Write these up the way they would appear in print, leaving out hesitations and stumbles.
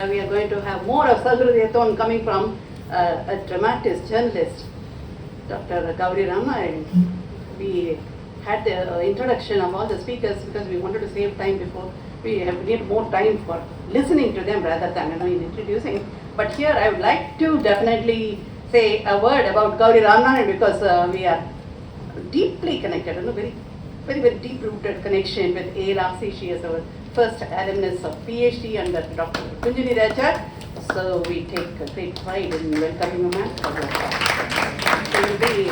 We are going to have more of Sahrudayathon coming from a dramatist, journalist, Dr. Gowri Ramnarayan. We had the introduction of all the speakers because we wanted to save time before. We need more time for listening to them rather than in introducing. But here I would like to definitely say a word about Gowri Ramnarayan because we are deeply connected, very deep-rooted connection with ALRC. She is our first alumnus of PhD under Dr. Kunjini Raja. So we take great pride in welcoming her. We will be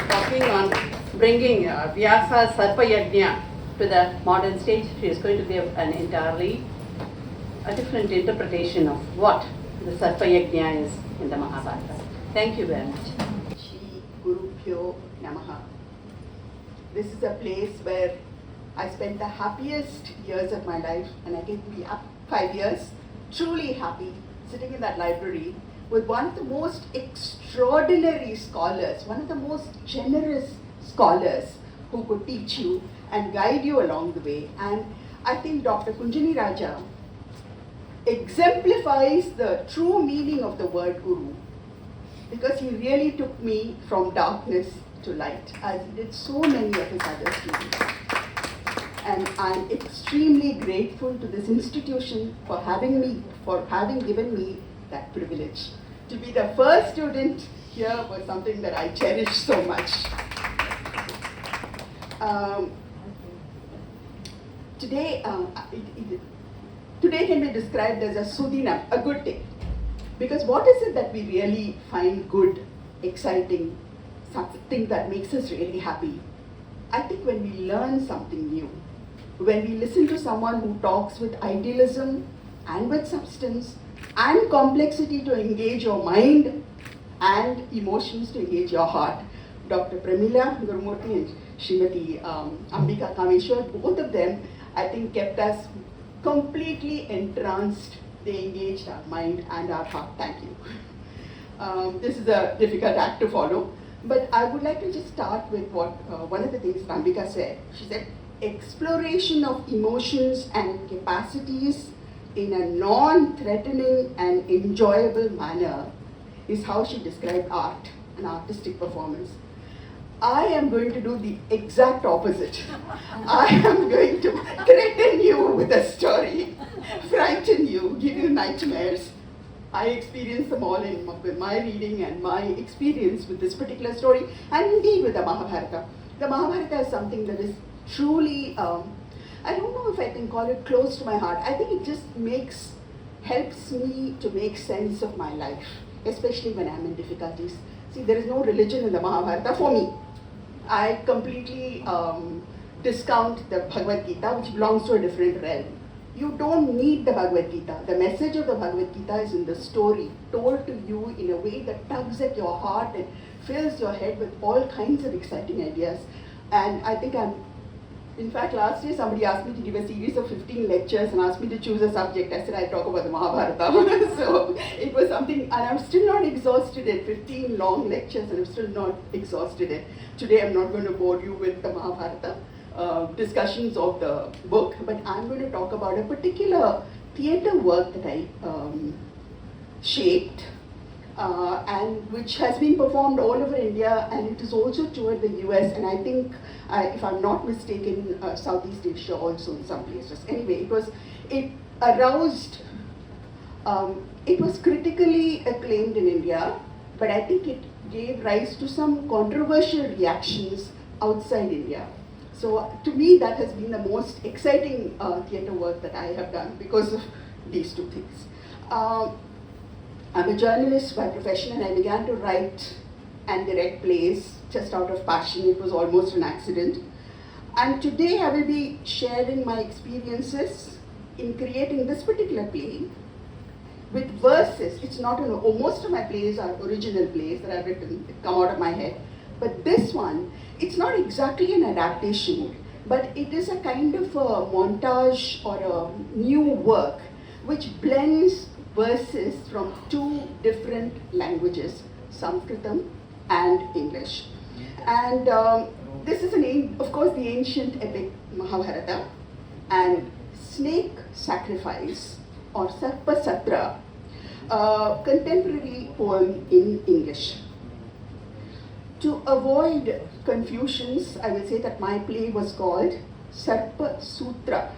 talking on bringing Vyasa's Sarpa-yajña to the modern stage. She is going to give an entirely different interpretation of what the Sarpa-yajña is in the Mahābhārata. Thank you very much. Shri Gurubhyo Namaha. This is a place where I spent the happiest years of my life, and I can be up 5 years, truly happy, sitting in that library with one of the most extraordinary scholars, one of the most generous scholars who could teach you and guide you along the way. And I think Dr. Kunjini Raja exemplifies the true meaning of the word guru, because he really took me from darkness to light, as he did so many of his other students. And I'm extremely grateful to this institution for having given me that privilege. To be the first student here was something that I cherish so much. Today can be described as a sudinam, a good day. Because what is it that we really find good, exciting, something that makes us really happy? I think when we learn something new, when we listen to someone who talks with idealism and with substance and complexity to engage your mind and emotions to engage your heart. Dr. Pramila Gurumurthy and Srimati Ambika Kameshwar, both of them, I think, kept us completely entranced. They engaged our mind and our heart. Thank you. This is a difficult act to follow, but I would like to just start with what one of the things Ambika said. She said, exploration of emotions and capacities in a non-threatening and enjoyable manner is how she described art and artistic performance. I am going to do the exact opposite. I am going to threaten you with a story, frighten you, give you nightmares. I experienced them all with my reading and my experience with this particular story, and indeed with the Mahābhārata. The Mahābhārata is something that is truly, I don't know if I can call it close to my heart. I think it just helps me to make sense of my life, especially when I'm in difficulties. See, there is no religion in the Mahābhārata for me. I completely discount the Bhagavad Gita, which belongs to a different realm. You don't need the Bhagavad Gita. The message of the Bhagavad Gita is in the story, told to you in a way that tugs at your heart and fills your head with all kinds of exciting ideas. And I think in fact, last year somebody asked me to give a series of 15 lectures and asked me to choose a subject. I said I'd talk about the Mahābhārata. So it was something, and I'm still not exhausted it. 15 long lectures and I'm still not exhausted it. Today I'm not going to bore you with the Mahābhārata discussions of the book, but I'm going to talk about a particular theatre work that I shaped and which has been performed all over India, and it is also toured the US, and I think, if I'm not mistaken, Southeast Asia also in some places. Anyway, it was critically acclaimed in India, but I think it gave rise to some controversial reactions outside India. So to me, that has been the most exciting theatre work that I have done because of these two things. I'm a journalist by profession, and I began to write and direct plays just out of passion. It was almost an accident. And today I will be sharing my experiences in creating this particular play with verses. It's not most of my plays are original plays that I've written, that come out of my head. But this one, it's not exactly an adaptation, but it is a kind of a montage or a new work which blends verses from two different languages, Sanskritam and English. And this is, of course, the ancient epic Mahābhārata, and snake sacrifice or Sarpa-yajña, a contemporary poem in English. To avoid confusions, I will say that my play was called Sarpa-sutra,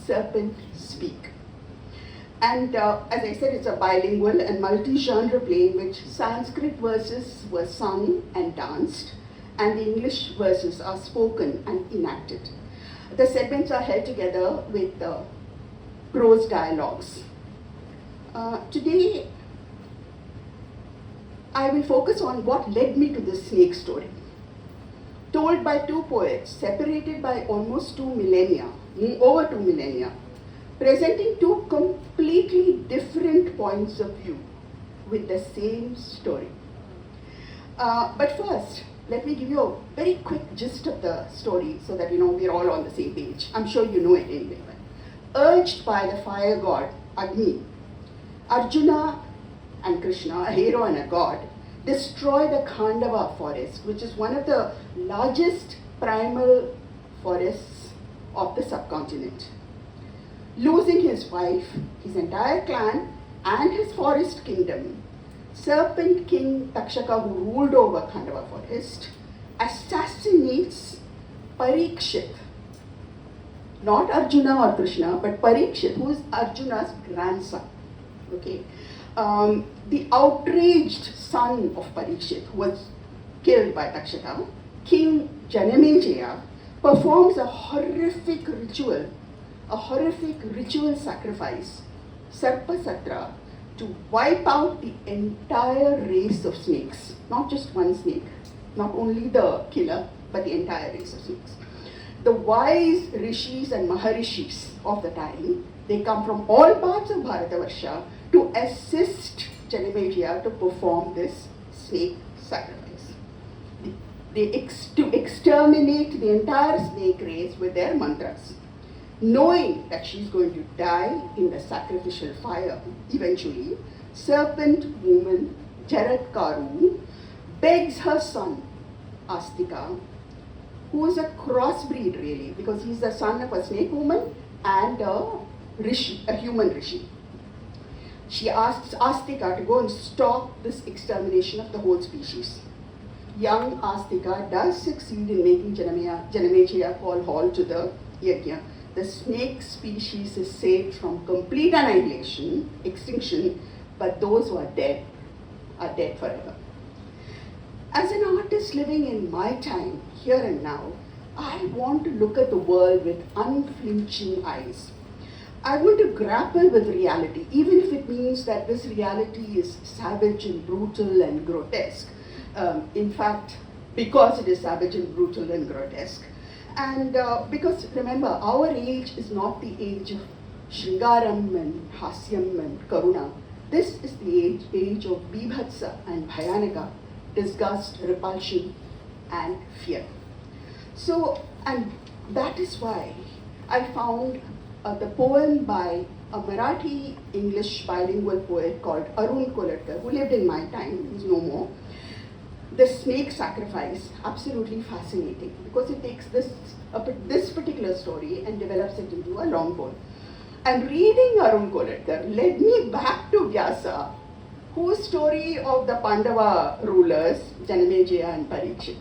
Serpent Speak. And as I said, it's a bilingual and multi-genre play in which Sanskrit verses were sung and danced, and the English verses are spoken and enacted. The segments are held together with prose dialogues. Today, I will focus on what led me to this snake story. Told by two poets, separated by almost 2 millennia, over 2 millennia, presenting two completely different points of view with the same story. But first, let me give you a very quick gist of the story so that we're all on the same page. I'm sure you know it anyway. Urged by the fire god Agni, Arjuna and Krishna, a hero and a god, destroy the Khandava forest, which is one of the largest primal forests of the subcontinent. Losing his wife, his entire clan, and his forest kingdom, Serpent King Takshaka, who ruled over Khandava forest, assassinates Parikshit. Not Arjuna or Krishna, but Parikshit, who is Arjuna's grandson. Okay, the outraged son of Parikshit, who was killed by Takshaka, King Janamejaya, performs a horrific ritual sacrifice, Sarpa-yajña, to wipe out the entire race of snakes. Not just one snake, not only the killer, but the entire race of snakes. The wise rishis and maharishis of the time, they come from all parts of Bharatavarsha to assist Janamejaya to perform this snake sacrifice. To exterminate the entire snake race with their mantras. Knowing that she's going to die in the sacrificial fire eventually, serpent woman Jaratkaru begs her son Astika, who is a crossbreed really, because he's the son of a snake woman and a rishi, a human rishi. She asks Astika to go and stop this extermination of the whole species. Young Astika does succeed in making Janamejaya call halt to the yajna. The snake species is saved from complete annihilation, extinction, but those who are dead forever. As an artist living in my time, here and now, I want to look at the world with unflinching eyes. I want to grapple with reality, even if it means that this reality is savage and brutal and grotesque. In fact, because it is savage and brutal and grotesque, and because remember, our age is not the age of Shringaram and Hasyam and Karuna. This is the age of Bibhatsa and Bhayanaka, disgust, repulsion, and fear. So, and that is why I found the poem by a Marathi English bilingual poet called Arun Kolarkar, who lived in my time, who's no more. The snake sacrifice, absolutely fascinating, because it takes this particular story and develops it into a long poem. And reading Arun Kolarkar led me back to Vyasa, whose story of the Pandava rulers, Janamejaya and Parikshit,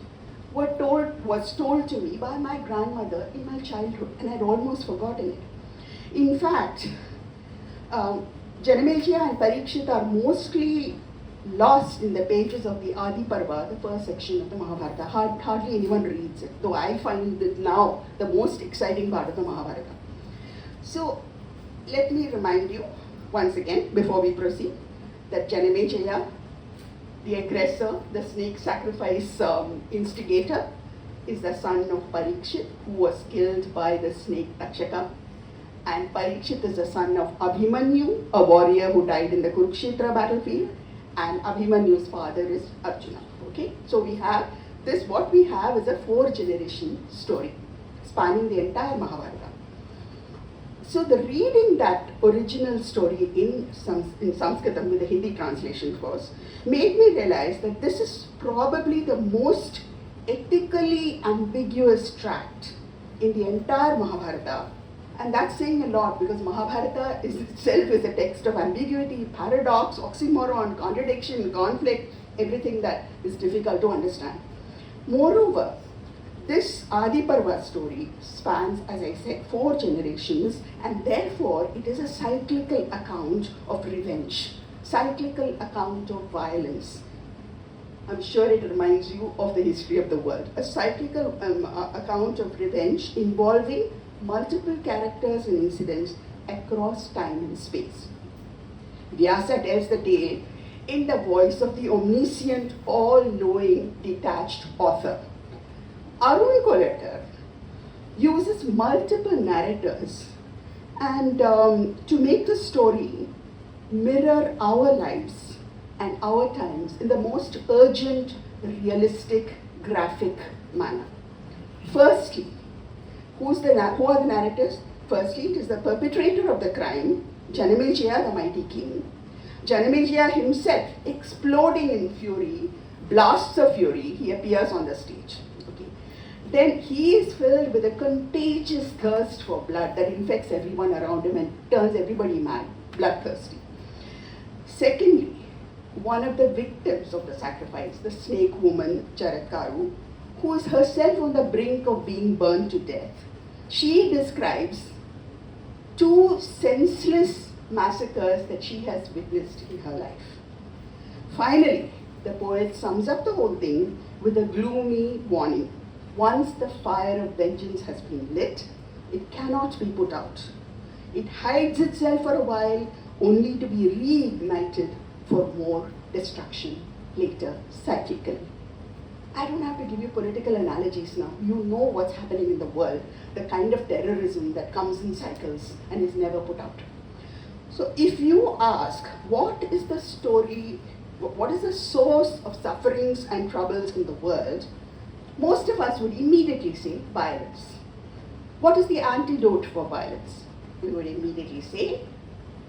was told to me by my grandmother in my childhood, and I'd almost forgotten it. In fact, Janamejaya and Parikshit are mostly lost in the pages of the Adi Parva, the first section of the Mahābhārata. Hardly anyone reads it, though I find it now the most exciting part of the Mahābhārata. So, let me remind you once again, before we proceed, that Janamejaya, the aggressor, the snake sacrifice instigator, is the son of Parikshit, who was killed by the snake Takshaka. And Parikshit is the son of Abhimanyu, a warrior who died in the Kurukshetra battlefield. And Abhimanyu's father is Arjuna. Okay, so we have this. What we have is a 4-generation story spanning the entire Mahābhārata. So the reading that original story in Sanskritam with the Hindi translation, of course, made me realize that this is probably the most ethically ambiguous tract in the entire Mahābhārata And that's saying a lot, because Mahābhārata itself is a text of ambiguity, paradox, oxymoron, contradiction, conflict, everything that is difficult to understand. Moreover, this Adi-Parva story spans, as I said, 4 generations, and therefore it is a cyclical account of revenge, cyclical account of violence. I'm sure it reminds you of the history of the world. A cyclical account of revenge involving multiple characters and incidents across time and space. Vyasa tells the tale in the voice of the omniscient, all-knowing, detached author. Arun Koletkar uses multiple narrators and to make the story mirror our lives and our times in the most urgent, realistic, graphic manner. Firstly, who are the narrators? Firstly, it is the perpetrator of the crime, Janamejaya, the mighty king. Janamejaya himself, exploding in fury, blasts of fury, he appears on the stage. Okay. Then he is filled with a contagious thirst for blood that infects everyone around him and turns everybody mad, bloodthirsty. Secondly, one of the victims of the sacrifice, the snake woman, Charatkaru, who is herself on the brink of being burned to death. She describes 2 senseless massacres that she has witnessed in her life. Finally, the poet sums up the whole thing with a gloomy warning. Once the fire of vengeance has been lit, it cannot be put out. It hides itself for a while, only to be reignited for more destruction later, cyclically. I don't have to give you political analogies now. You know what's happening in the world, the kind of terrorism that comes in cycles and is never put out. So if you ask, what is the story, what is the source of sufferings and troubles in the world, most of us would immediately say violence. What is the antidote for violence? We would immediately say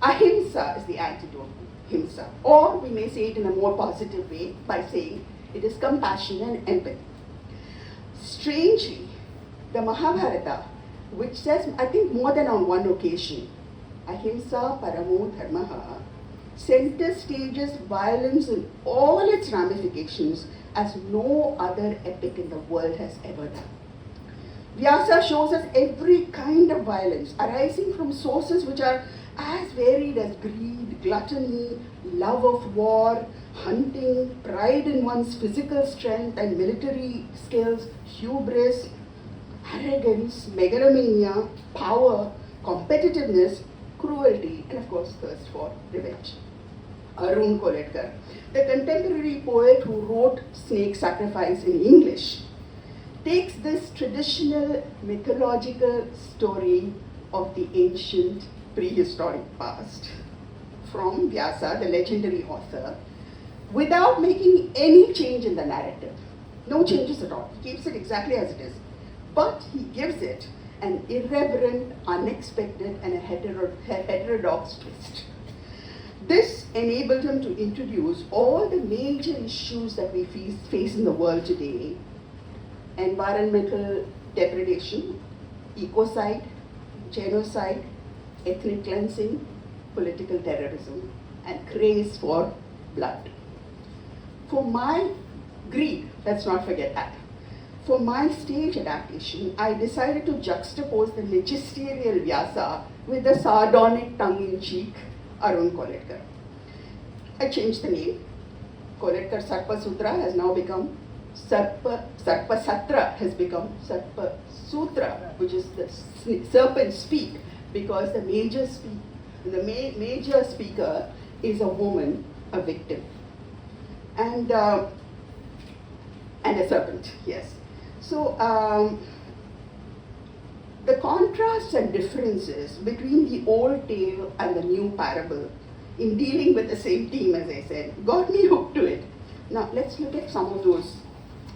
ahimsa is the antidote, himsa. Or we may say it in a more positive way by saying it is compassion and empathy. Strangely, the Mahābhārata, which says, I think more than on one occasion, ahimsa paramo dharmaha, center stages violence in all its ramifications as no other epic in the world has ever done. Vyasa shows us every kind of violence arising from sources which are as varied as greed, gluttony, love of war, hunting, pride in one's physical strength and military skills, hubris, arrogance, megalomania, power, competitiveness, cruelty, and of course thirst for revenge. Arun Koletkar, the contemporary poet who wrote Snake Sacrifice in English, takes this traditional mythological story of the ancient prehistoric past from Vyasa, the legendary author, without making any change in the narrative. No changes at all. He keeps it exactly as it is. But he gives it an irreverent, unexpected, and a heterodox twist. This enabled him to introduce all the major issues that we face in the world today: environmental degradation, ecocide, genocide, ethnic cleansing, political terrorism, and craze for blood. For my greed, let's not forget that. For my stage adaptation, I decided to juxtapose the magisterial Vyasa with the sardonic tongue-in-cheek Arun Koletkar. I changed the name. Koletkar Sarpa Sutra has now become Sarpa Satra has become Sarpa Sutra, which is the serpent speak, because the major speaker is a woman, a victim, and a serpent. Yes. So the contrasts and differences between the old tale and the new parable, in dealing with the same theme, as I said, got me hooked to it. Now let's look at some of those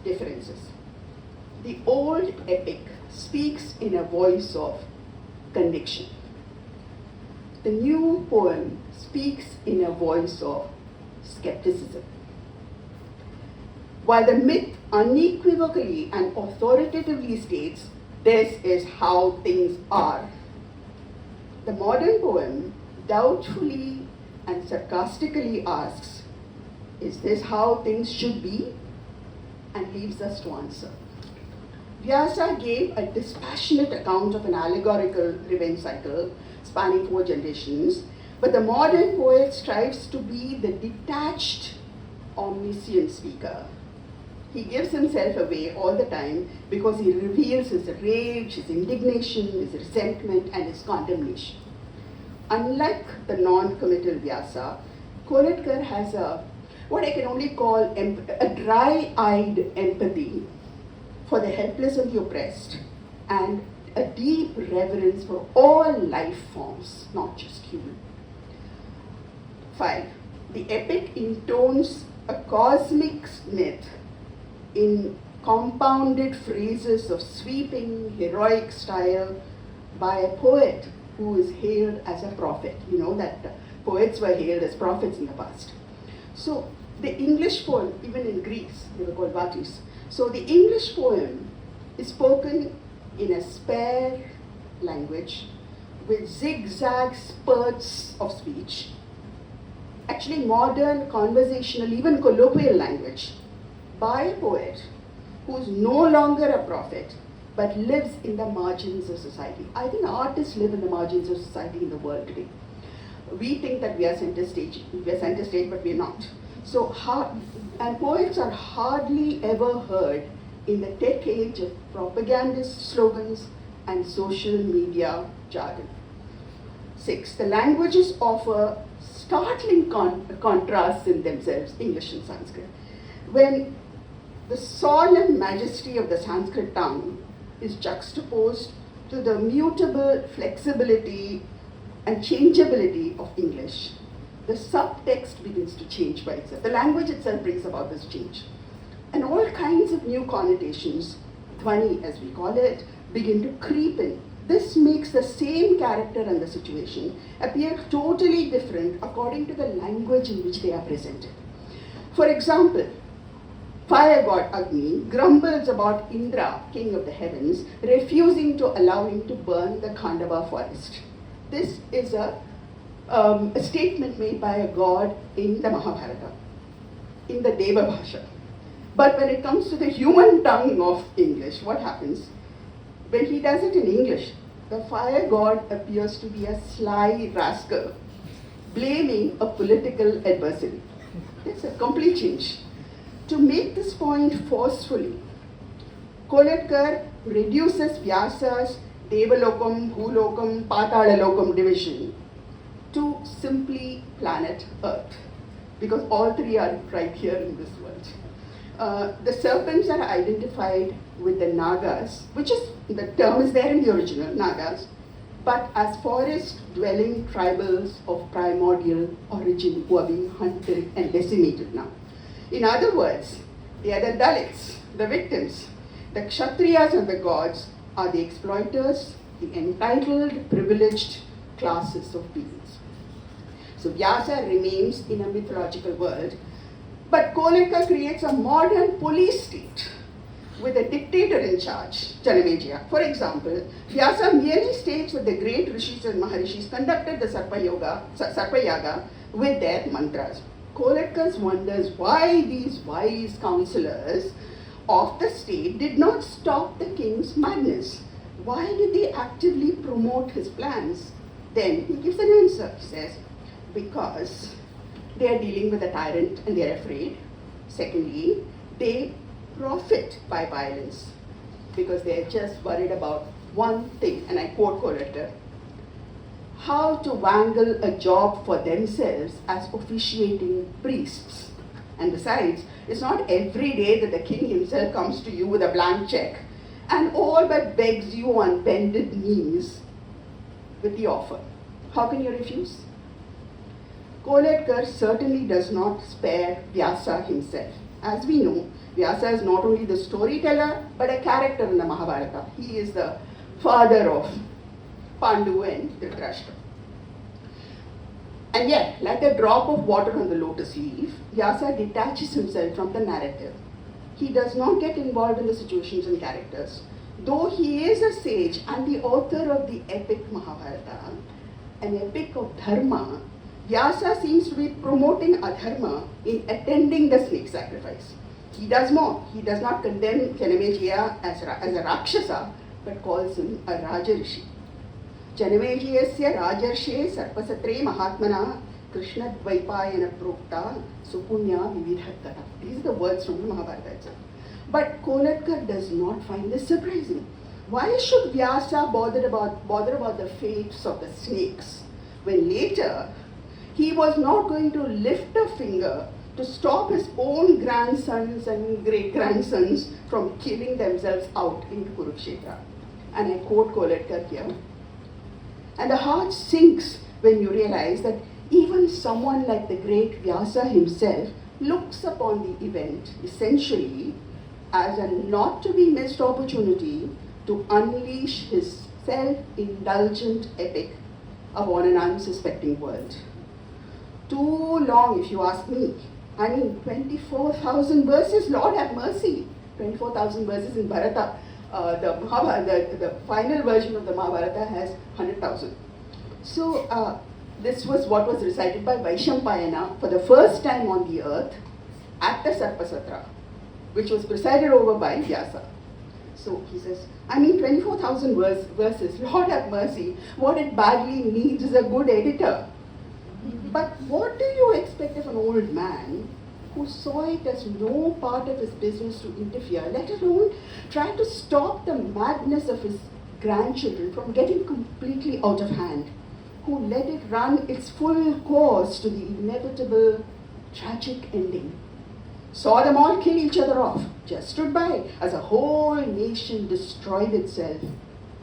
differences. The old epic speaks in a voice of conviction. The new poem speaks in a voice of skepticism. While the myth unequivocally and authoritatively states, this is how things are, The modern poem doubtfully and sarcastically asks, is this how things should be? And leaves us to answer. Vyasa gave a dispassionate account of an allegorical revenge cycle spanning 4 generations, but the modern poet strives to be the detached, omniscient speaker. He gives himself away all the time because he reveals his rage, his indignation, his resentment, and his condemnation. Unlike the non-committal Vyasa, Koletkar has what I can only call a dry-eyed empathy for the helpless and the oppressed, and a deep reverence for all life forms, not just human. 5. The epic intones a cosmic myth in compounded phrases of sweeping, heroic style by a poet who is hailed as a prophet. You know that poets were hailed as prophets in the past. So the English poem, even in Greece, they were called vatis. So the English poem is spoken in a spare language with zigzag spurts of speech, actually modern, conversational, even colloquial language, by a poet who is no longer a prophet but lives in the margins of society. I think artists live in the margins of society in the world today. We think that we are center stage, but we are not. So, and poets are hardly ever heard in the tech age of propagandist slogans and social media jargon. 6. The languages offer startling contrasts in themselves, English and Sanskrit. When the solemn majesty of the Sanskrit tongue is juxtaposed to the mutable flexibility and changeability of English, the subtext begins to change by itself. The language itself brings about this change. And all kinds of new connotations, dhvani as we call it, begin to creep in. This makes the same character and the situation appear totally different according to the language in which they are presented. For example, fire god Agni grumbles about Indra, king of the heavens, refusing to allow him to burn the Khandava forest. This is a statement made by a god in the Mahābhārata, in the Deva Bhasha. But when it comes to the human tongue of English, what happens? When he does it in English, the fire god appears to be a sly rascal, blaming a political adversary. It's a complete change. To make this point forcefully, Koletkar reduces Vyasa's Devalokam, Bhulokam, Patalalokam division to simply planet Earth, because all three are right here in this world. The serpents are identified with the Nagas, which is, the term is there in the original, Nagas, but as forest-dwelling tribals of primordial origin who are being hunted and decimated now. In other words, they are the Dalits, the victims. The Kshatriyas and the gods are the exploiters, the entitled, privileged classes of beings. So Vyasa remains in a mythological world, but Koletkar creates a modern police state with a dictator in charge, Janamejaya. For example, Vyasa merely states that the great rishis and maharishis conducted the Sarpa-yajña with their mantras. Koletkar wonders why these wise counselors of the state did not stop the king's madness. Why did they actively promote his plans? Then he gives an answer. He says, because they are dealing with a tyrant and they are afraid. Secondly, they profit by violence because they are just worried about one thing, and I quote Koletkar, how to wangle a job for themselves as officiating priests. And besides, it's not every day that the king himself comes to you with a blank check and all but begs you on bended knees with the offer. How can you refuse? Koletkar certainly does not spare Vyasa himself. As we know, Vyasa is not only the storyteller but a character in the Mahābhārata. He is the father of Pandu and Dhritarashtra. And yet, like a drop of water on the lotus leaf, Vyasa detaches himself from the narrative. He does not get involved in the situations and characters. Though he is a sage and the author of the epic Mahābhārata, an epic of dharma, Vyasa seems to be promoting adharma in attending the snake sacrifice. He does more. He does not condemn Janamejaya as a Rakshasa, but calls him a Rajarishi. Janamejayasya Rajarshe Sarpasatre Mahatmana Krishna Dvaipayana Prokta Supunya Vividhattara. These are the words from the Mahābhārata itself. But Kolatkar does not find this surprising. Why should Vyasa bother about the fates of the snakes when later he was not going to lift a finger to stop his own grandsons and great-grandsons from killing themselves out in Kurukshetra? And I quote Kolatkar here. And the heart sinks when you realize that even someone like the great Vyasa himself looks upon the event essentially as a not to be missed opportunity to unleash his self-indulgent epic upon an unsuspecting world. Too long, if you ask me. I mean, 24,000 verses, Lord have mercy. 24,000 verses in Bharata. The final version of the Mahābhārata has 100,000. So, this was what was recited by Vaishampayana for the first time on the earth at the Sarpa-satra, which was presided over by Vyasa. So he says, I mean 24,000 verses, Lord have mercy, what it badly needs is a good editor. But what do you expect of an old man who saw it as no part of his business to interfere, let alone try to stop the madness of his grandchildren from getting completely out of hand, who let it run its full course to the inevitable tragic ending? Saw them all kill each other off, just stood by as a whole nation destroyed itself,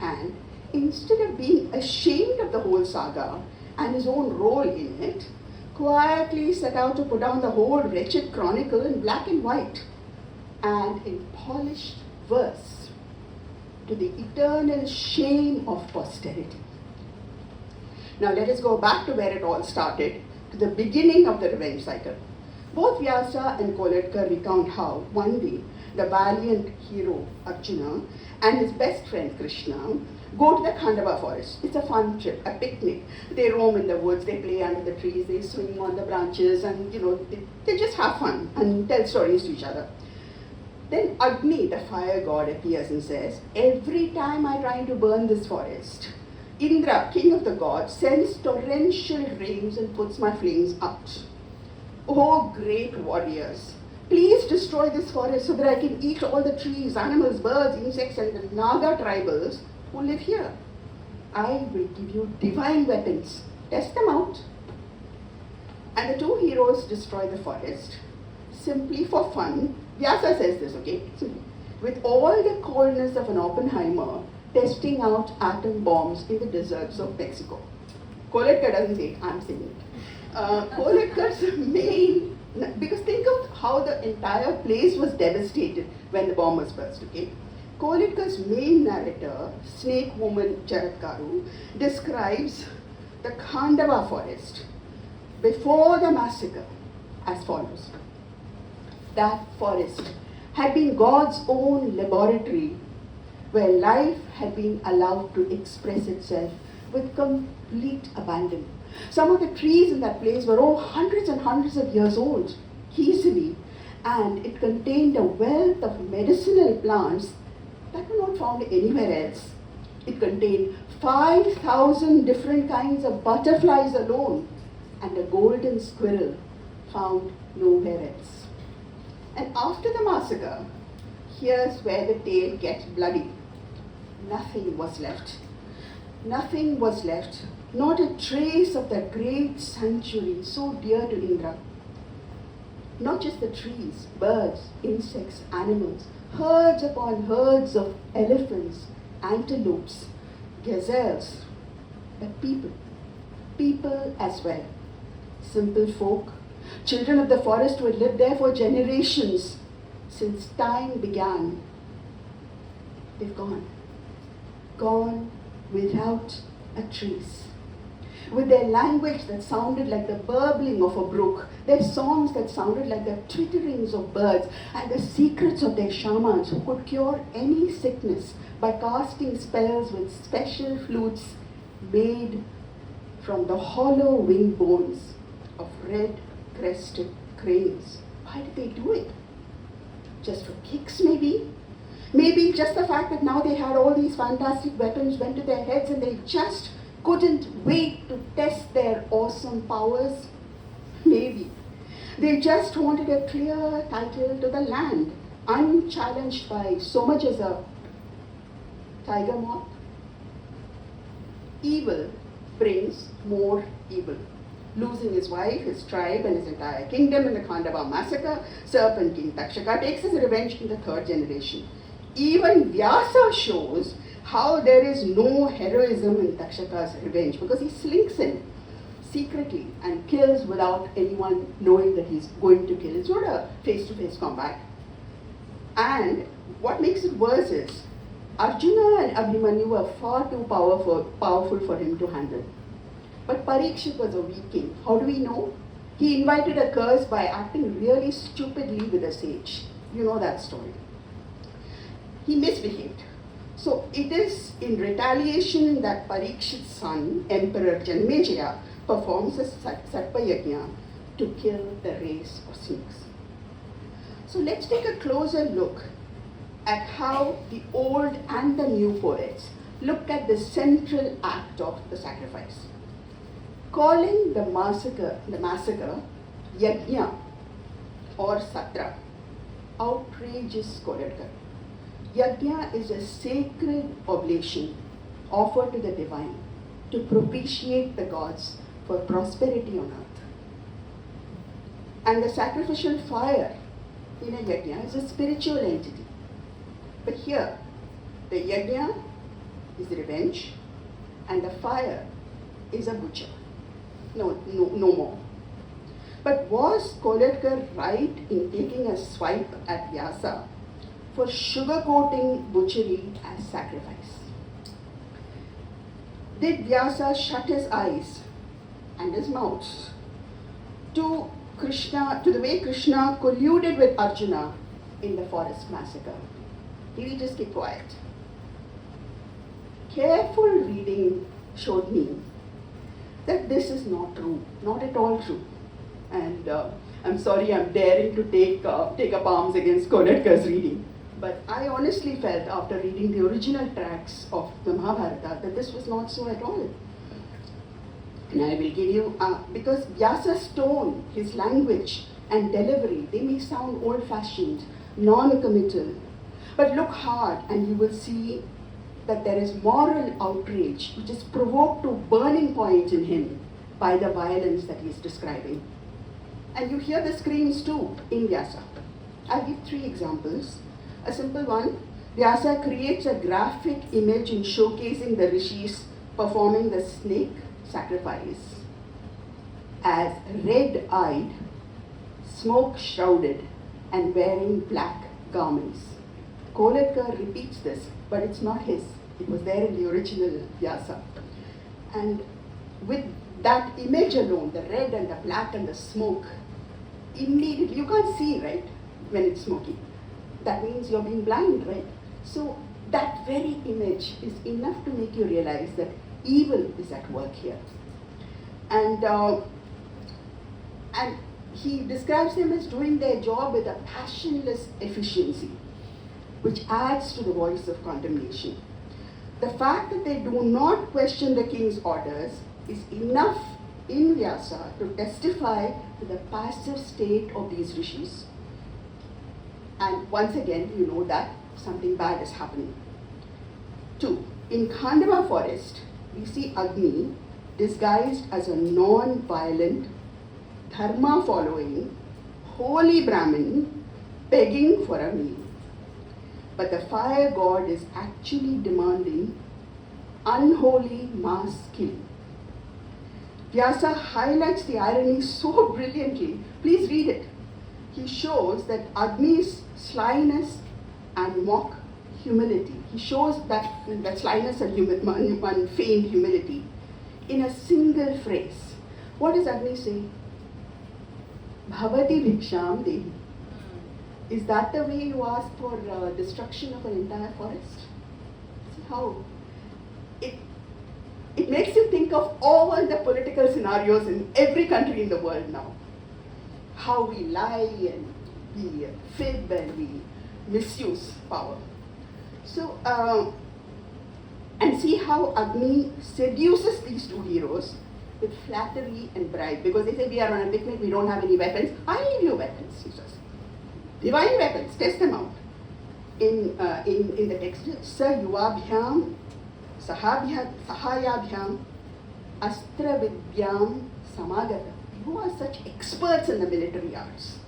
and instead of being ashamed of the whole saga and his own role in it, quietly set out to put down the whole wretched chronicle in black and white and in polished verse, to the eternal shame of posterity. Now let us go back to where it all started, to the beginning of the revenge cycle. Both Vyasa and Kolatkar recount how, one day, the valiant hero Arjuna and his best friend Krishna go to the Khandava forest. It's a fun trip, a picnic. They roam in the woods, they play under the trees, they swing on the branches, and they just have fun and tell stories to each other. Then Agni, the fire god, appears and says, every time I try to burn this forest, Indra, king of the gods, sends torrential rains and puts my flames out. Oh, great warriors, please destroy this forest so that I can eat all the trees, animals, birds, insects, and the Naga tribals who live here. I will give you divine weapons. Test them out. And the two heroes destroy the forest simply for fun. Vyasa says this, okay? Simply. With all the coldness of an Oppenheimer testing out atom bombs in the deserts of Mexico. Kolatkar doesn't say it, I'm saying it. Kolatkar's main, because think of how the entire place was devastated when the bomb was burst, okay? Kolatkar's main narrator, snake woman Jaratkaru, describes the Khandava forest before the massacre as follows. That forest had been God's own laboratory where life had been allowed to express itself with complete abandon. Some of the trees in that place were hundreds and hundreds of years old, easily, and it contained a wealth of medicinal plants that were not found anywhere else. It contained 5,000 different kinds of butterflies alone, and a golden squirrel found nowhere else. And after the massacre, here's where the tale gets bloody. Nothing was left. Nothing was left. Not a trace of that great sanctuary so dear to Indra. Not just the trees, birds, insects, animals, herds upon herds of elephants, antelopes, gazelles, but people as well. Simple folk, children of the forest who had lived there for generations since time began. They've gone without a trace. With their language that sounded like the burbling of a brook, their songs that sounded like the twitterings of birds, and the secrets of their shamans who could cure any sickness by casting spells with special flutes made from the hollow wing bones of red-crested cranes. Why did they do it? Just for kicks, maybe? Maybe just the fact that now they had all these fantastic weapons went to their heads and they just couldn't wait to test their awesome powers? Maybe. They just wanted a clear title to the land, unchallenged by so much as a tiger moth. Evil brings more evil. Losing his wife, his tribe, and his entire kingdom in the Khandava massacre, Serpent King Takshaka takes his revenge in the third generation. Even Vyasa shows how there is no heroism in Takshaka's revenge because he slinks in secretly and kills without anyone knowing that he's going to kill. It's not a face-to-face combat. And what makes it worse is Arjuna and Abhimanyu were far too powerful for him to handle. But Parikshit was a weak king. How do we know? He invited a curse by acting really stupidly with a sage. You know that story. He misbehaved. So it is in retaliation that Parikshit's son, Emperor Janmejaya, performs a Sarpa-yajña to kill the race of snakes. So let's take a closer look at how the old and the new poets look at the central act of the sacrifice. Calling the massacre yajna or satra outrageous Koladkar. Yajna is a sacred oblation offered to the divine to propitiate the gods for prosperity on earth. And the sacrificial fire in a yajna is a spiritual entity. But here, the yajna is revenge and the fire is a butcher. No more. But was Koladkar right in taking a swipe at Vyasa for sugarcoating butchery as sacrifice? Did Vyasa shut his eyes and his mouth to the way Krishna colluded with Arjuna in the forest massacre? Did he just keep quiet? Careful reading showed me that this is not true, not at all true. And I'm sorry I'm daring to take up arms against Koladkar's reading. But I honestly felt after reading the original tracks of the Mahābhārata that this was not so at all. And I will give you, because Vyasa's tone, his language and delivery, they may sound old-fashioned, non-committal. But look hard and you will see that there is moral outrage which is provoked to burning point in him by the violence that he is describing. And you hear the screams too in Vyasa. I'll give 3 examples. A simple one, Vyasa creates a graphic image in showcasing the rishis performing the snake sacrifice as red-eyed, smoke-shrouded and wearing black garments. Koladkar repeats this, but it's not his. It was there in the original Vyasa. And with that image alone, the red and the black and the smoke, immediately, you can't see, right, when it's smoky. That means you're being blind, right? So that very image is enough to make you realize that evil is at work here. And he describes them as doing their job with a passionless efficiency, which adds to the voice of condemnation. The fact that they do not question the king's orders is enough in Vyasa to testify to the passive state of these rishis. And once again, you know that something bad is happening. 2. In Khandava forest, we see Agni disguised as a non-violent, dharma-following, holy Brahmin begging for a meal. But the fire god is actually demanding unholy mass killing. Vyasa highlights the irony so brilliantly. Please read it. He shows that Agni's slyness and mock humility. He shows that slyness and feigned humility in a single phrase. What does Agni say? Bhavati bhiksham dehi. Is that the way you ask for destruction of an entire forest? See how it makes you think of all the political scenarios in every country in the world now. How we lie and we fib and we misuse power. So, and see how Agni seduces these two heroes with flattery and bribe, because they say, we are on a picnic, we don't have any weapons. I give you weapons, he says. Divine weapons, test them out. In the text, Sa Yuvabhyam Sahayabhyam Astra Vidyam Samagata. Who are such experts in the military arts?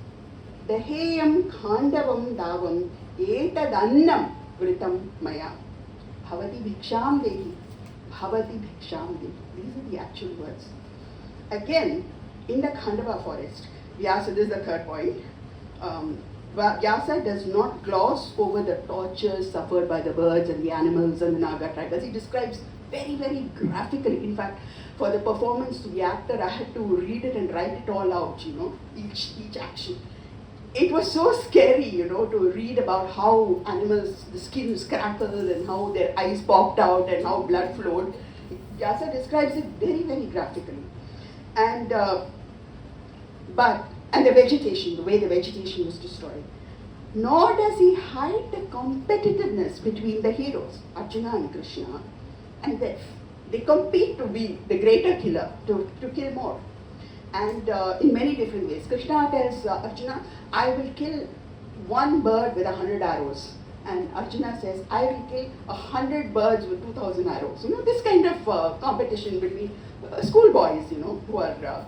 Daheyam Khandavam Davam Etadannam Vritam Maya. Bhavati Bhiksham Dehi. Bhavati Bhiksham Dehi. These are the actual words. Again, in the Khandava forest, Vyasa, this is the third point. Vyasa does not gloss over the tortures suffered by the birds and the animals and the Naga tribals. He describes very, very graphically. In fact, for the performance to the actor, I had to read it and write it all out, each action. It was so scary, to read about how animals, the skins crackled and how their eyes popped out and how blood flowed. Vyasa describes it very, very graphically. And the vegetation, the way the vegetation was destroyed. Nor does he hide the competitiveness between the heroes, Arjuna and Krishna, and they compete to be the greater killer, to kill more. And in many different ways. Krishna tells Arjuna, I will kill one bird with 100 arrows. And Arjuna says, I will kill 100 birds with 2,000 arrows. This kind of competition between schoolboys, who are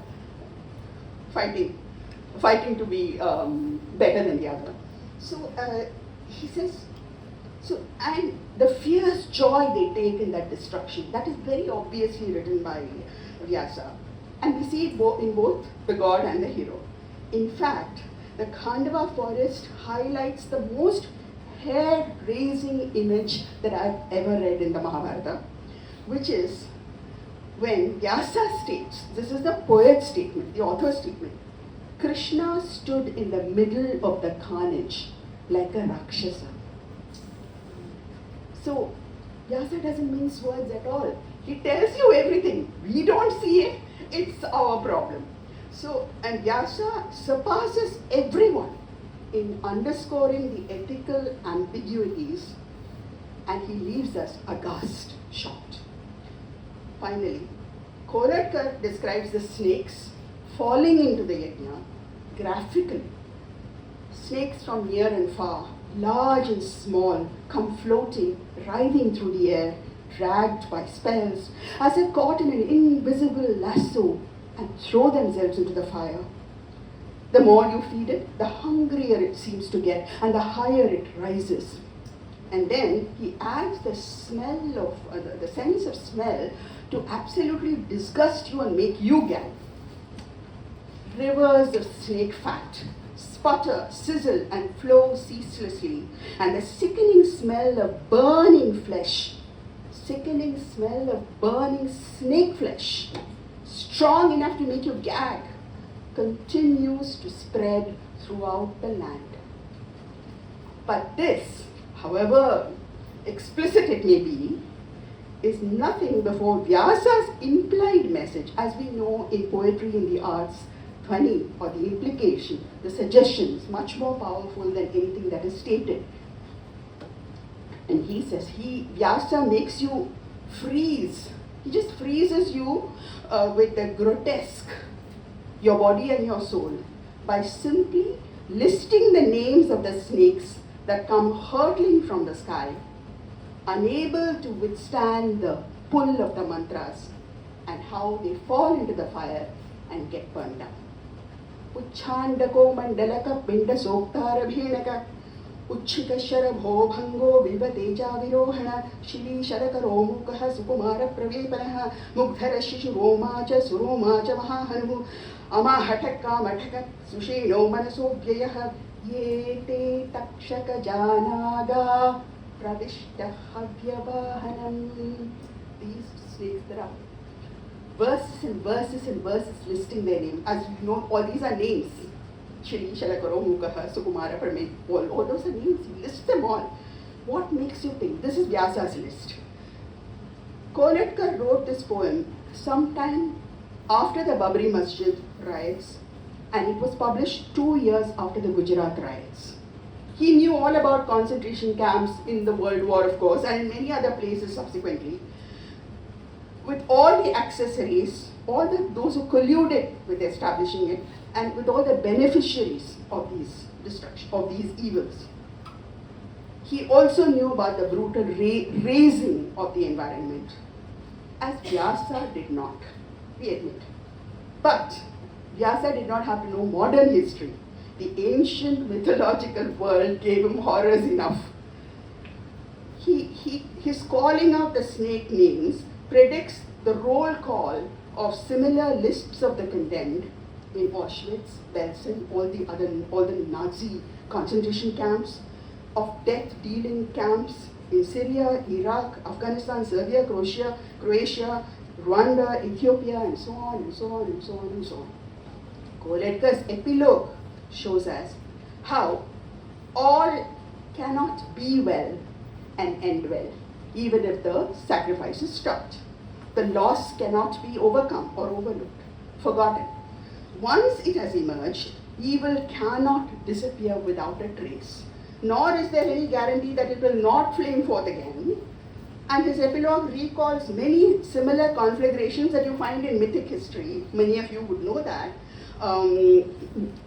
fighting to be better than the other. So he says, and the fierce joy they take in that destruction, that is very obviously written by Vyasa. And we see it in both the god and the hero. In fact, the Khandava forest highlights the most hair-raising image that I've ever read in the Mahābhārata, which is when Vyasa states, this is the poet's statement, the author's statement, Krishna stood in the middle of the carnage like a Rakshasa. So, Vyasa doesn't mince words at all. He tells you everything. We don't see it, it's our problem. So, and Vyasa surpasses everyone in underscoring the ethical ambiguities, and he leaves us aghast, shocked. Finally, Kolarkar describes the snakes falling into the yajna graphically. Snakes from near and far, large and small, come floating, writhing through the air, dragged by spells, as if caught in an invisible lasso, and throw themselves into the fire. The more you feed it, the hungrier it seems to get, and the higher it rises. And then he adds the smell of, the sense of smell to absolutely disgust you and make you gag. Rivers of snake fat sputter, sizzle, and flow ceaselessly, and the sickening smell of burning flesh, sickening smell of burning snake flesh, strong enough to make you gag, continues to spread throughout the land. But this, however explicit it may be, is nothing before Vyasa's implied message. As we know in poetry, in the arts, dhvani, or the implication, the suggestion, is much more powerful than anything that is stated. And he says, Vyasa makes you freeze. He just freezes you with the grotesque, your body and your soul, by simply listing the names of the snakes that come hurtling from the sky, unable to withstand the pull of the mantras, and how they fall into the fire and get burned up. Uchchandako mandalaka pinda soktara bhinaka uchchika sharabho bhango vivateja virohana shili sharakaro mukaha sukumara pravepanaha mugdhara shishu romacha suromacha mahahanu amahataka mataka sushino manasobhyayaha yete takshaka janaga pravishta havyavahanam. These snakes that are verses and verses and verses listing their name. As you know, all these are names. Shri, Shalakaro, Mukaha, Sukumara, Parame, all those are names. He lists them all. What makes you think? This is Vyasa's list. Koletkar wrote this poem sometime after the Babri Masjid riots, and it was published 2 years after the Gujarat riots. He knew all about concentration camps in the World War, of course, and in many other places subsequently. With all the accessories, those who colluded with establishing it, and with all the beneficiaries of these destruction, of these evils. He also knew about the brutal razing of the environment, as Vyasa did not, we admit. But Vyasa did not have to know modern history. The ancient mythological world gave him horrors enough. His calling out the snake names predicts the roll call of similar lists of the condemned in Auschwitz, Belsen, all the Nazi concentration camps, of death-dealing camps in Syria, Iraq, Afghanistan, Serbia, Croatia, Rwanda, Ethiopia, and so on and so on and so on and so on. Koletkar's epilogue shows us how all cannot be well and end well, even if the sacrifice is stopped. The loss cannot be overcome or overlooked, forgotten. Once it has emerged, evil cannot disappear without a trace, nor is there any guarantee that it will not flame forth again. And his epilogue recalls many similar conflagrations that you find in mythic history. Many of you would know that,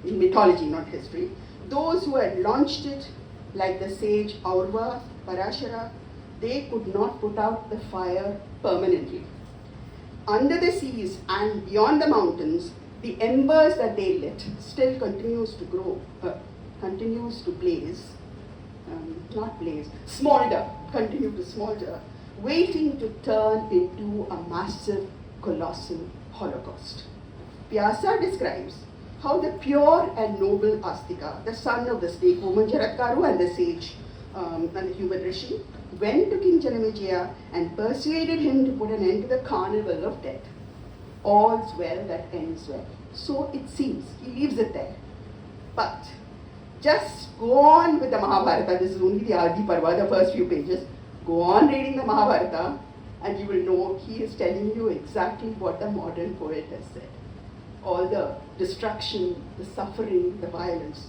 mythology, not history. Those who had launched it, like the sage Aurva, Parashara, they could not put out the fire permanently. Under the seas and beyond the mountains, the embers that they lit still continues to grow, continues to blaze, smolder, continue to smolder, waiting to turn into a massive, colossal holocaust. Vyasa describes how the pure and noble Astika, the son of the snake woman Jaratkaru and the sage and the human rishi, went to King Janamejaya and persuaded him to put an end to the carnival of death. All's well that ends well. So it seems. He leaves it there. But just go on with the Mahābhārata. This is only the Adi Parva, the first few pages. Go on reading the Mahābhārata and you will know he is telling you exactly what the modern poet has said. All the destruction, the suffering, the violence.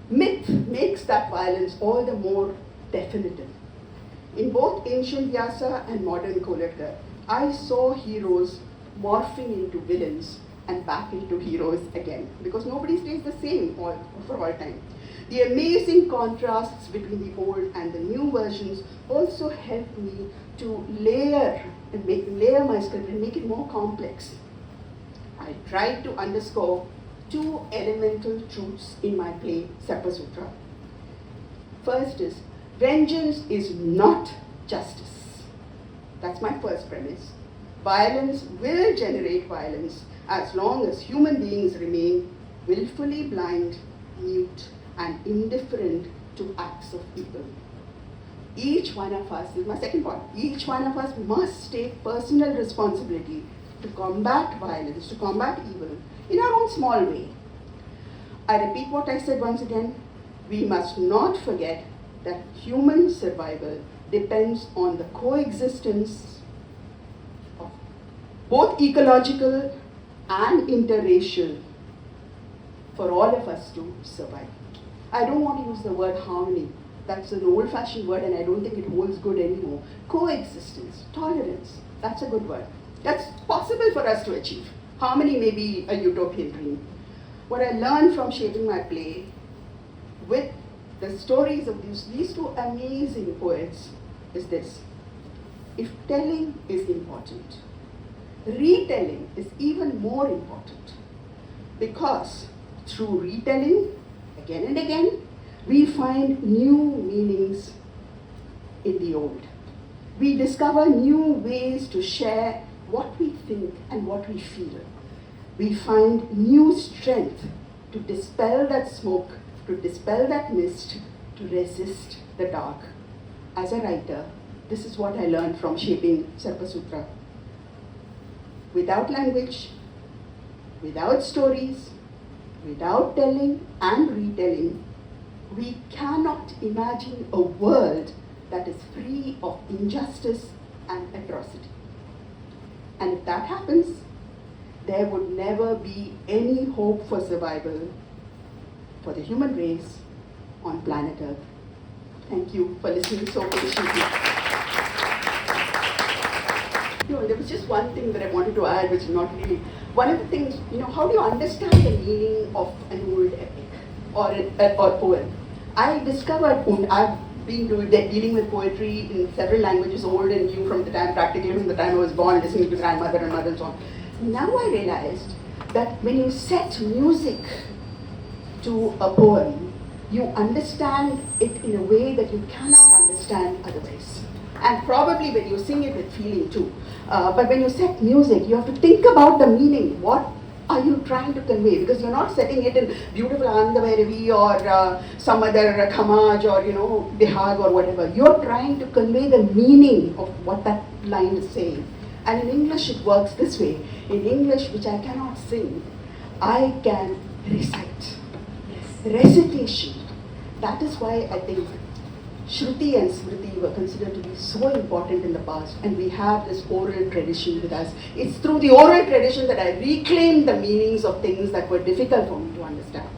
Myth makes that violence all the more definitive. In both ancient Vyasa and modern Koletkar, I saw heroes morphing into villains and back into heroes again, because nobody stays the same for all time. The amazing contrasts between the old and the new versions also helped me to layer my script and make it more complex. I tried to underscore two elemental truths in my play, Sarpa-Sutra. First is, vengeance is not justice. That's my first premise. Violence will generate violence as long as human beings remain willfully blind, mute, and indifferent to acts of evil. Each one of us, this is my second point, each one of us must take personal responsibility to combat violence, to combat evil in our own small way. I repeat what I said once again, we must not forget that human survival depends on the coexistence of both ecological and interracial for all of us to survive. I don't want to use the word harmony. That's an old-fashioned word and I don't think it holds good anymore. Coexistence, tolerance, that's a good word. That's possible for us to achieve. Harmony may be a utopian dream. What I learned from shaping my play with the stories of these two amazing poets is this. If telling is important, retelling is even more important, because through retelling, again and again, we find new meanings in the old. We discover new ways to share what we think and what we feel. We find new strength to dispel that smoke, to dispel that mist, to resist the dark. As a writer, this is what I learned from shaping Sarpa-Sutra. Without language, without stories, without telling and retelling, we cannot imagine a world that is free of injustice and atrocity. And if that happens, there would never be any hope for survival for the human race on planet Earth. Thank you for listening so patiently. There was just one thing that I wanted to add, which is not really one of the things. How do you understand the meaning of an old epic or poem? I discovered I've been dealing with poetry in several languages, old and new, practically from the time I was born, listening to grandmother and mother and so on. Now I realized that when you set music to a poem, you understand it in a way that you cannot understand otherwise. And probably when you sing it with feeling too. But when you set music, you have to think about the meaning. What are you trying to convey? Because you're not setting it in beautiful Anandavairavi or some other Khamaj or Bihag or whatever. You're trying to convey the meaning of what that line is saying. And in English it works this way. In English, which I cannot sing, I can recite. Recitation. That is why I think Shruti and Smriti were considered to be so important in the past, and we have this oral tradition with us. It's through the oral tradition that I reclaimed the meanings of things that were difficult for me to understand.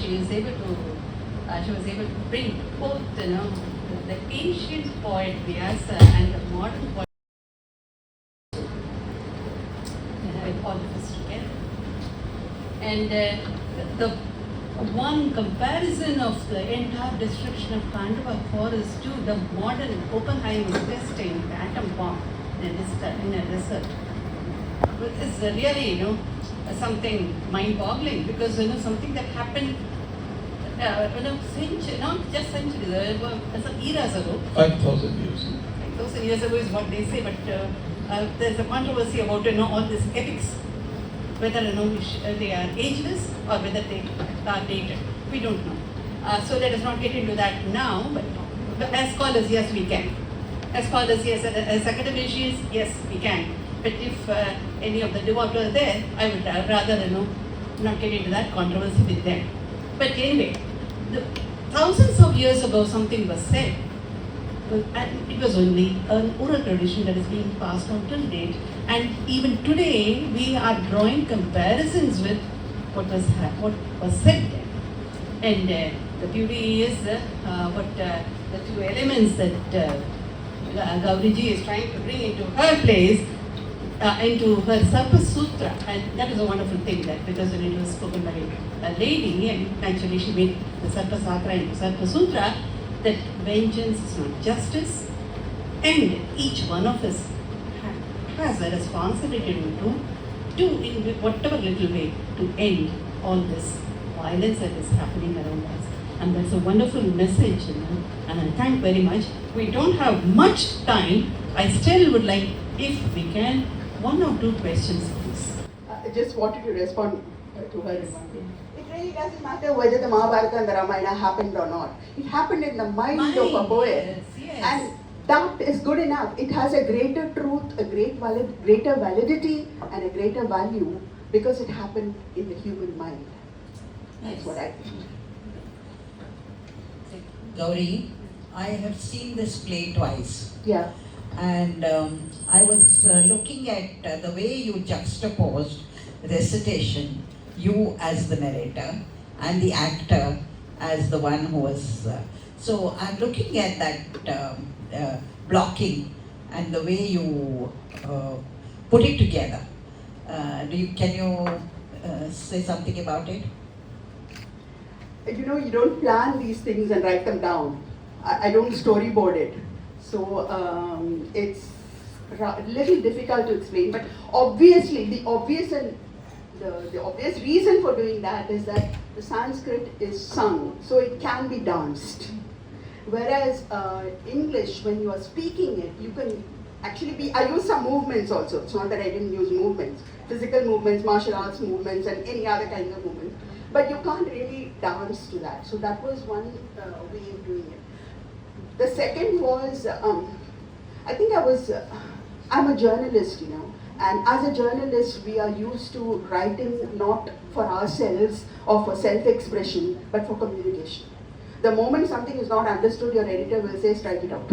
She was able to bring both, the ancient poet Vyasa and the modern poet, with all of us together. And the one comparison of the entire destruction of Pandava forest to the modern Oppenheimer's testing the atom bomb in a desert is really, something mind-boggling, because something that happened centuries, not just centuries, some eras ago. 5,000 years. 5,000 years ago is what they say, but there's a controversy about all these epics, whether they are ageless or whether they are dated. We don't know. So let us not get into that now, but as scholars, yes, we can. As scholars, yes, as academicians, yes, we can. But if any of the devotees are there, I would rather, not get into that controversy with them. But anyway, thousands of years ago something was said, and it was only an oral tradition that is being passed on till date. And even today, we are drawing comparisons with what was said then. And the beauty is the two elements that Gowri ji is trying to bring into her place, into her Sarpa-Sutra. And that is a wonderful thing, that because when it was spoken by a lady, and naturally she made the Sarpa-Satra into Sarpa-Sutra, that vengeance is not justice, and each one of us has a responsibility to do in whatever little way to end all this violence that is happening around us. And that's a wonderful message, and I thank very much. We don't have much time. I still would like, if we can, one or two questions, please. I just wanted to respond to her. It really doesn't matter whether the Mahābhārata and the Ramayana happened or not. It happened in the mind of a poet. Yes. And that is good enough. It has a greater truth, a greater validity, and a greater value because it happened in the human mind. That's what I think. Gowri, I have seen this play twice. Yeah. And I was looking at the way you juxtaposed recitation, you as the narrator and the actor as the one who was. So I'm looking at that blocking and the way you put it together. Can you say something about it? You don't plan these things and write them down. I don't storyboard it. So it's a little difficult to explain. But obviously, the obvious reason for doing that is that the Sanskrit is sung, so it can be danced. Whereas English, when you are speaking it, you can actually I use some movements also. It's not that I didn't use movements, physical movements, martial arts movements, and any other kind of movements. But you can't really dance to that. So that was one way of doing it. The second was, I think I'm a journalist, and as a journalist, we are used to writing not for ourselves or for self-expression, but for communication. The moment something is not understood, your editor will say, strike it out.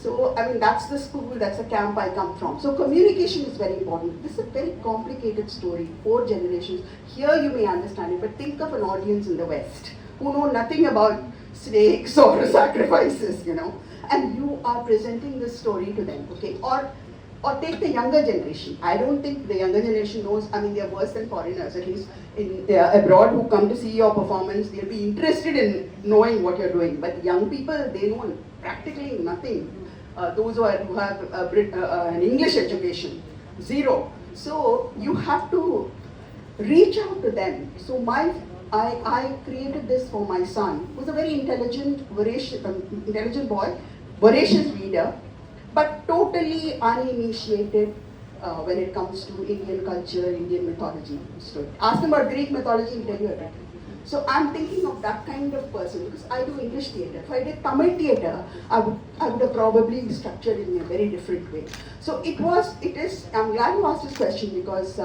So, I mean, that's the school, that's the camp I come from. So communication is very important. This is a very complicated story, 4 generations. Here you may understand it, but think of an audience in the West who know nothing about snakes or sacrifices, you know, and you are presenting this story to them, okay? Or take the younger generation. I don't think the younger generation knows, I mean, they're worse than foreigners, at least abroad who come to see your performance, they'll be interested in knowing what you're doing. But young people, they know practically nothing. Those who have an English education, 0. So you have to reach out to them. So I created this for my son, who's a very intelligent, intelligent boy, voracious reader, but totally uninitiated when it comes to Indian culture, Indian mythology. So ask him about Greek mythology, he'll tell you everything. So I'm thinking of that kind of person because I do English theatre. If I did Tamil theatre, I would have probably structured it in a very different way. So I'm glad you asked this question because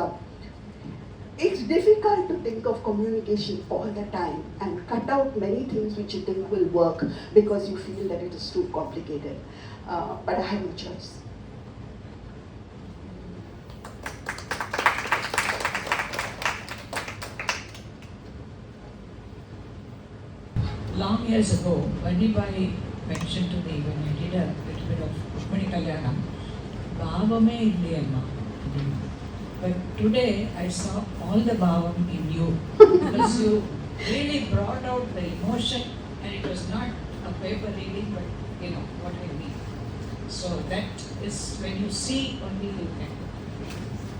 it's difficult to think of communication all the time and cut out many things which you think will work because you feel that it is too complicated. But I have no choice. Long years ago, Vannibai mentioned to me when I did a little bit of Rukmini Kalyanam, Bhavame Illiyamma. But today I saw all the Bhavam in you because you really brought out the emotion and it was not a paper reading but you know what I mean. So that is when you see only you can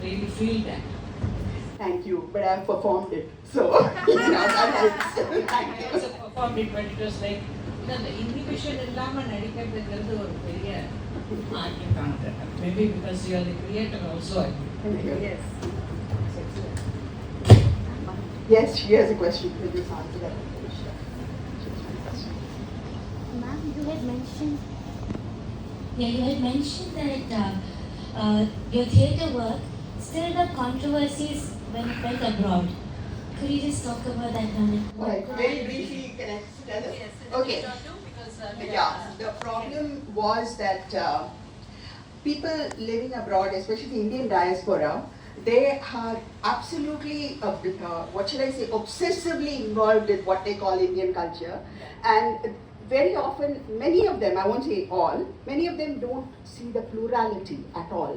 really feel that. Thank you, but I've performed it, so that helps. Thank I you. also performed it, but it was like, the inhibition இல்லாம நடிக்கிறதுங்கிறது ஒரு பெரிய art காணுது. Maybe because you are the creator also. Thank you. Yes. Yes, she has a question. Will you answer that? Ma'am, you had mentioned that your theatre work still got controversies when it went abroad. Could you just talk about that, ma'am? Right, very briefly, can I tell us? Okay. Yeah, the problem was that people living abroad, especially the Indian diaspora, they are absolutely, what should I say, obsessively involved with what they call Indian culture. And very often, many of them, I won't say all, many of them don't see the plurality at all.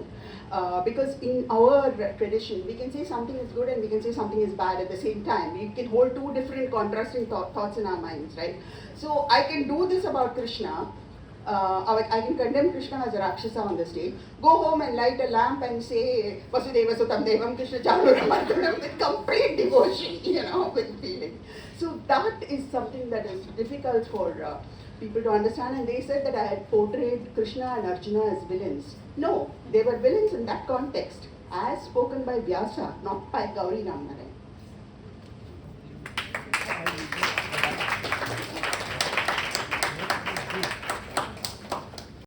Because in our tradition, we can say something is good and we can say something is bad at the same time. We can hold 2 different contrasting thoughts in our minds, right? So I can do this about Krishna. I can condemn Krishna as a Rakshasa on the stage, go home and light a lamp and say Vasudeva Sutam Devam Krishna Chanuramardhanam with complete devotion, with feeling. So that is something that is difficult for people to understand, and they said that I had portrayed Krishna and Arjuna as villains. No, they were villains in that context, as spoken by Vyasa, not by Gowri Ramnarayan.